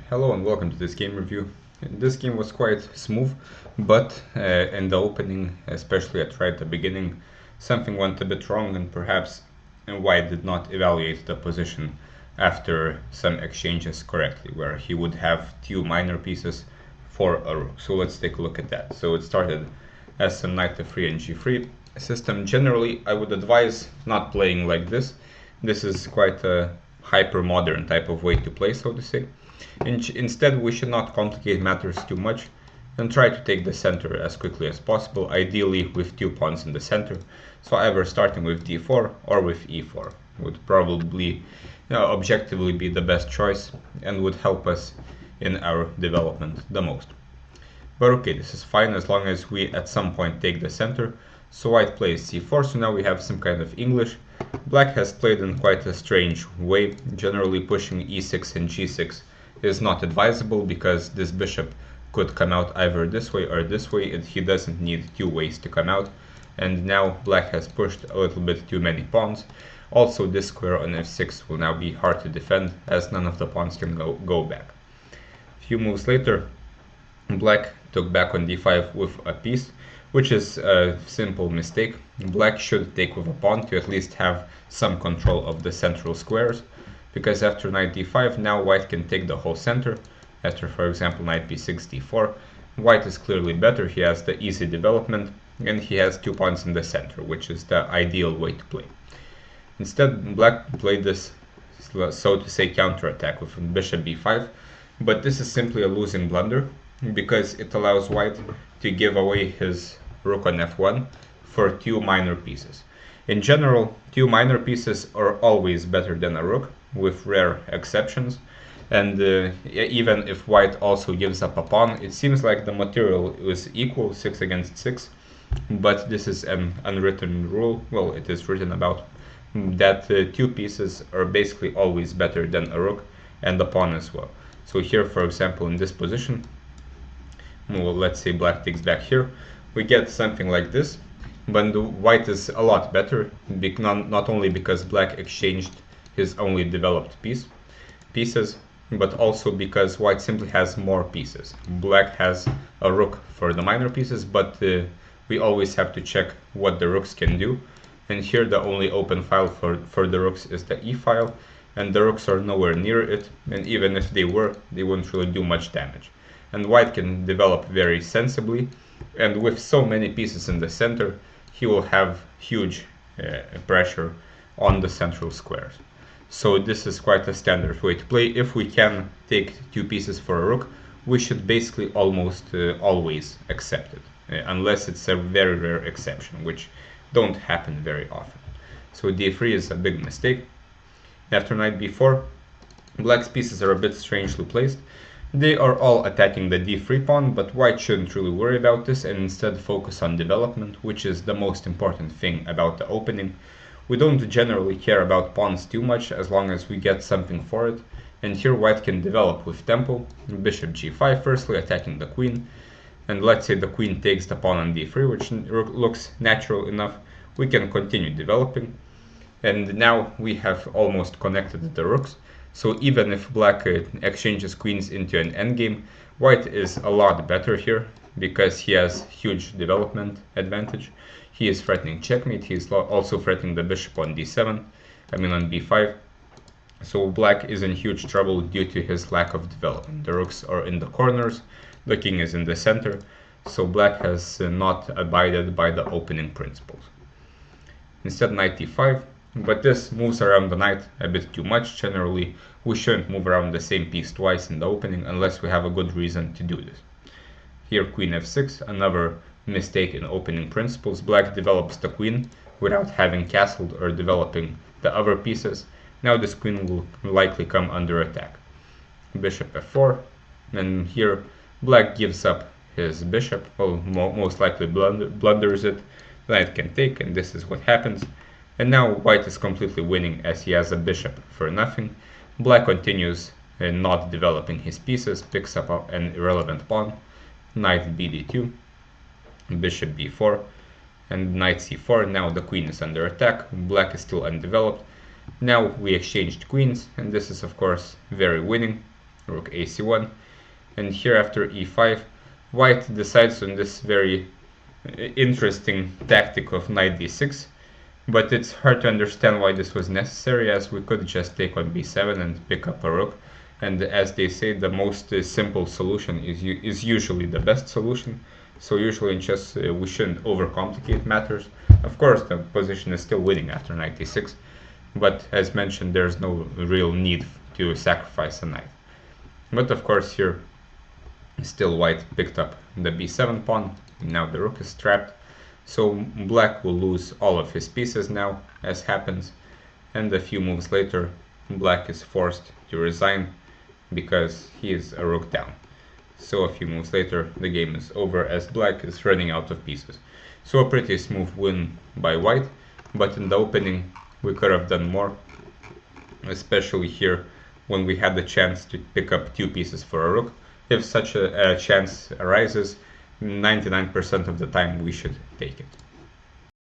Hello and welcome to this game review. This game was quite smooth, but in the opening, especially at right at the beginning, something went a bit wrong and perhaps White did not evaluate the position after some exchanges correctly, where he would have two minor pieces for a rook. So let's take a look at that. So it started as some knight f3 and g3 system. Generally, I would advise not playing like this. This is quite a hyper-modern type of way to play, so to say. Instead, we should not complicate matters too much and try to take the center as quickly as possible, ideally with two pawns in the center. So either starting with d4 or with e4 would probably objectively be the best choice and would help us in our development the most. But okay, this is fine as long as we at some point take the center. So White plays c4, so now we have some kind of English. Black has played in quite a strange way, generally pushing e6 and g6 is not advisable because this bishop could come out either this way or this way, and he doesn't need two ways to come out. And now Black has pushed a little bit too many pawns. Also, this square on f6 will now be hard to defend as none of the pawns can go back. A few moves later, Black took back on d5 with a piece, which is a simple mistake. Black should take with a pawn to at least have some control of the central squares, because after knight d5 now White can take the whole center. After, for example, knight b6 d4, White is clearly better. He has the easy development and he has two pawns in the center, which is the ideal way to play. Instead, Black played this, so to say, counterattack with bishop b5, but this is simply a losing blunder because it allows White to give away his rook on f1 for two minor pieces. In general, two minor pieces are always better than a rook, with rare exceptions, and even if White also gives up a pawn, it seems like the material is equal, 6 against 6, but this is an unwritten rule. Well, it is written about that two pieces are basically always better than a rook and the pawn as well. So here, for example, in this position, well, let's say Black takes back here, we get something like this, but the White is a lot better, not only because Black exchanged his only developed pieces, but also because White simply has more pieces. Black has a rook for the minor pieces, but we always have to check what the rooks can do. And here the only open file for the rooks is the e file, and the rooks are nowhere near it, and even if they were, they wouldn't really do much damage. And White can develop very sensibly, and with so many pieces in the center, he will have huge pressure on the central squares. So this is quite a standard way to play. If we can take two pieces for a rook, we should basically almost always accept it, unless it's a very rare exception, which don't happen very often. So d3 is a big mistake. After knight b4, Black's pieces are a bit strangely placed. They are all attacking the d3 pawn, but White shouldn't really worry about this and instead focus on development, which is the most important thing about the opening. We don't generally care about pawns too much as long as we get something for it, and here White can develop with tempo. Bishop g5 firstly, attacking the queen, and let's say the queen takes the pawn on d3, which looks natural enough. We can continue developing, and now we have almost connected the rooks. So even if Black exchanges queens into an endgame, White is a lot better here because he has huge development advantage. He is threatening checkmate. He is also threatening the bishop on d7, on b5. So Black is in huge trouble due to his lack of development. The rooks are in the corners, the king is in the center, so Black has not abided by the opening principles. Instead, knight d5, but this moves around the knight a bit too much. Generally, we shouldn't move around the same piece twice in the opening unless we have a good reason to do this. Here, queen f6, another mistake in opening principles. Black develops the queen without having castled or developing the other pieces. Now this queen will likely come under attack. Bishop f4, and here Black gives up his bishop, well, most likely blunders it. Knight can take, and this is what happens. And now White is completely winning as he has a bishop for nothing. Black continues not developing his pieces, picks up an irrelevant pawn. Knight bd2, bishop b4, and knight c4. Now the queen is under attack. Black is still undeveloped. Now we exchanged queens, and this is of course very winning. rook ac1, and here after e5, white decides on this very interesting tactic of knight d6, but it's hard to understand why this was necessary, as we could just take on b7 and pick up a rook, and as they say, the most simple solution is usually the best solution. So usually in chess we shouldn't overcomplicate matters. Of course the position is still winning after knight d6, but as mentioned, there's no real need to sacrifice a knight. But of course here still white picked up the b7 pawn, now the rook is trapped, so black will lose all of his pieces now, as happens, and a few moves later black is forced to resign because he is a rook down. So a few moves later the game is over as black is running out of pieces. So a pretty smooth win by white, but in the opening we could have done more, especially here when we had the chance to pick up 2 pieces for a rook. If such a chance arises, 99% of the time we should take it.